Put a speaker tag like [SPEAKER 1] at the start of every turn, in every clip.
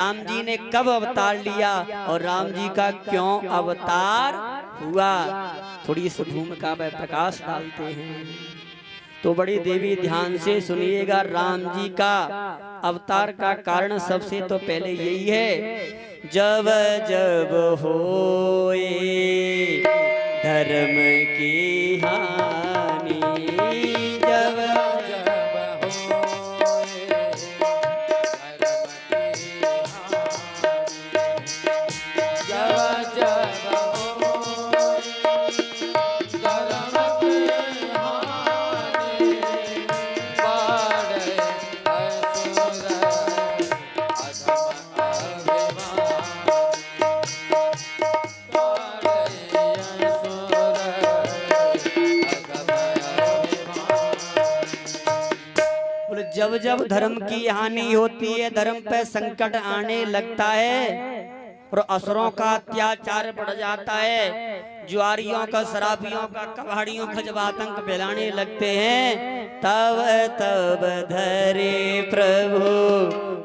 [SPEAKER 1] राम जी ने कब अवतार लिया और राम जी का क्यों अवतार हुआ, थोड़ी इस भूमिका में प्रकाश डालते हैं। तो बड़ी देवी ध्यान से सुनिएगा। राम जी का अवतार का कारण सबसे तो पहले यही है, जब जब होए धर्म की हानि, जब जब जब धर्म की हानि होती है, धर्म पे संकट आने लगता है और असुरों का अत्याचार बढ़ जाता है, जुआरियों का, शराबियों का, कबाड़ियों का जब आतंक फैलाने लगते हैं, तब तब धरे प्रभु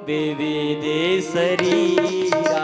[SPEAKER 1] विविध शरीरा,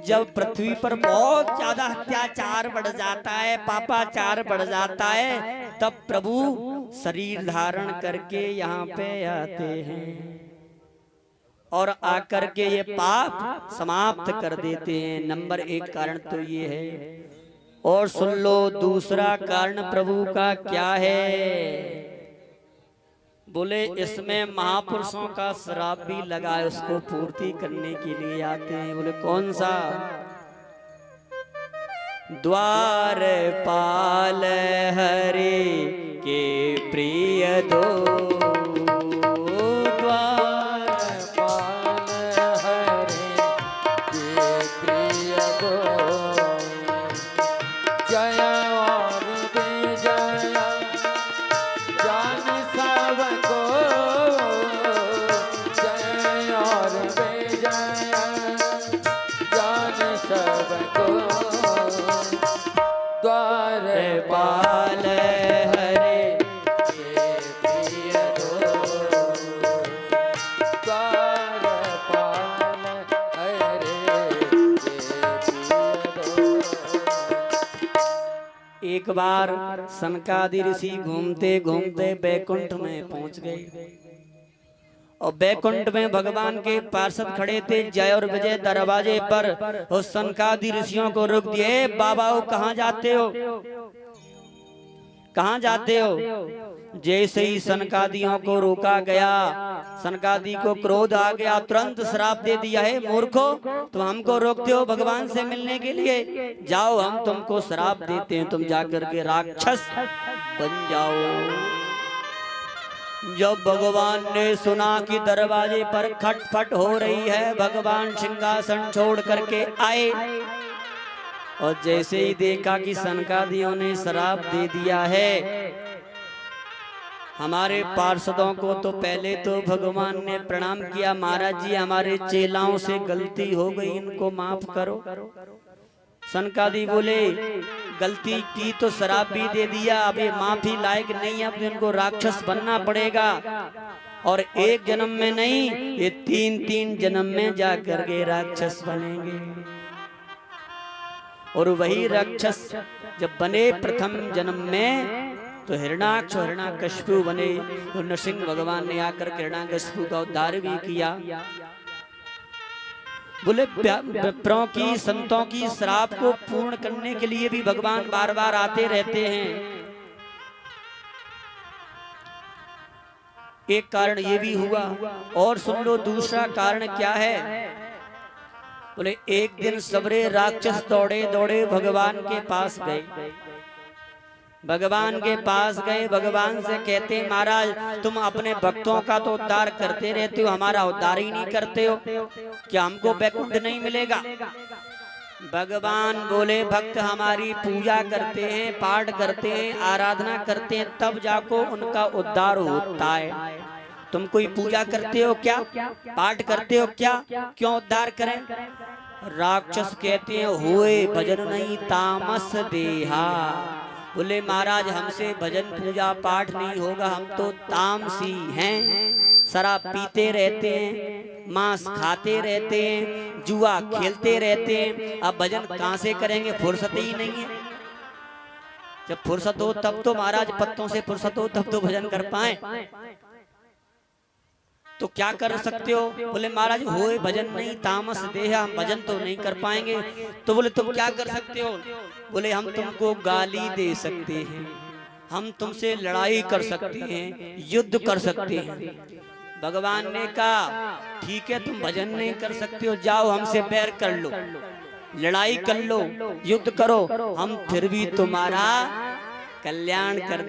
[SPEAKER 1] जब पृथ्वी पर बहुत ज्यादा अत्याचार बढ़ जाता है, पापाचार बढ़ जाता है, तब प्रभु शरीर धारण करके यहाँ पे आते हैं और आकर के ये पाप समाप्त कर देते हैं। नंबर 1 कारण तो ये है। और सुन लो दूसरा कारण प्रभु का क्या है, बोले इसमें महापुरुषों का श्राप भी लगा है, उसको पूर्ति करने के लिए आते हैं। बोले कौन सा, द्वारपाल हरे के प्रिय दो, द्वारपाल हरे के प्रिय दो, द्वारपाल हरे के प्रिय दो। एक बार सनकादि ऋषि घूमते घूमते बैकुंठ में पहुंच गए और बैकुंठ में भगवान के पार्षद खड़े थे, जय और विजय दरवाजे पर। उस सनकादि ऋषियों को रोक दिए, बाबा कहाँ जाते हो, कहाँ जाते हो। जैसे ही सनकादियों को रोका गया, सनकादि को क्रोध आ गया, तुरंत श्राप दे दिया है, मूर्खो तुम हमको रोकते हो भगवान से मिलने के लिए, जाओ हम तुमको श्राप देते हैं, तुम जाकर के राक्षस बन जाओ। जब भगवान ने सुना कि दरवाजे पर खटपट हो रही है, भगवान सिंहासन छोड़ करके आए और जैसे ही देखा कि सनकादियों ने श्राप दे दिया है, हमारे पार्षदों को तो पहले तो भगवान ने प्रणाम किया, महाराज जी हमारे चेलाओं से गलती हो गई, इनको माफ करो। सनकादि बोले गलती की तो श्राप भी दे दिया, अब ये माफी लायक नहीं, अब इनको राक्षस बनना पड़ेगा और एक जन्म में नहीं, ये 3-3 जन्म में जाकर के राक्षस बनेंगे। और वही राक्षस जब बने प्रथम जन्म में तो हिरणाक्ष और हिरण्यकशिपु बने। तो नरसिंह भगवान ने आकर के हिरण्यकशिपु का उद्धार भी किया। बोले विप्रों की, संतों की श्राप को पूर्ण करने के लिए भी भगवान बार बार आते रहते हैं। एक कारण ये भी हुआ। और सुन लो दूसरा कारण क्या है, बोले एक दिन सबरे राक्षस दौड़े दौड़े भगवान के पास गए। भगवान के पास गए, भगवान से कहते महाराज तुम अपने भक्तों का तो उद्धार करते रहते हो, हमारा उद्धार ही नहीं करते हो, क्या हमको बैकुंठ नहीं मिलेगा। भगवान बोले भक्त हमारी पूजा करते हैं, पाठ करते हैं, आराधना करते हैं, तब जाको उनका उद्धार होता है। तुम कोई पूजा करते हो क्या, पाठ करते हो क्या, क्यों उद्धार करें? राक्षस कहते हैं होए भजन नहीं तामस देहा। बोले महाराज हमसे भजन पूजा पाठ नहीं होगा, हम तो तामसी हैं, शराब पीते रहते हैं, मांस खाते रहते हैं, जुआ खेलते रहते हैं। अब भजन कहाँ से करेंगे, फुर्सत ही नहीं है। जब फुर्सत हो तब तो महाराज, पत्तों से फुर्सत हो तब तो भजन कर पाए। तो क्या कर सकते हो? बोले महाराज होए भजन नहीं तामस देह, हम भजन तो नहीं कर पाएंगे। तो बोले तुम क्या कर सकते हो? बोले हम तुमको गाली दे सकते हैं, हम तुमसे लड़ाई कर सकते हैं, युद्ध कर सकते हैं। भगवान ने कहा ठीक है तुम भजन नहीं कर सकते हो, जाओ हमसे बैर कर लो, लड़ाई कर लो, युद्ध करो, हम फिर भी तुम्हारा कल्याण कर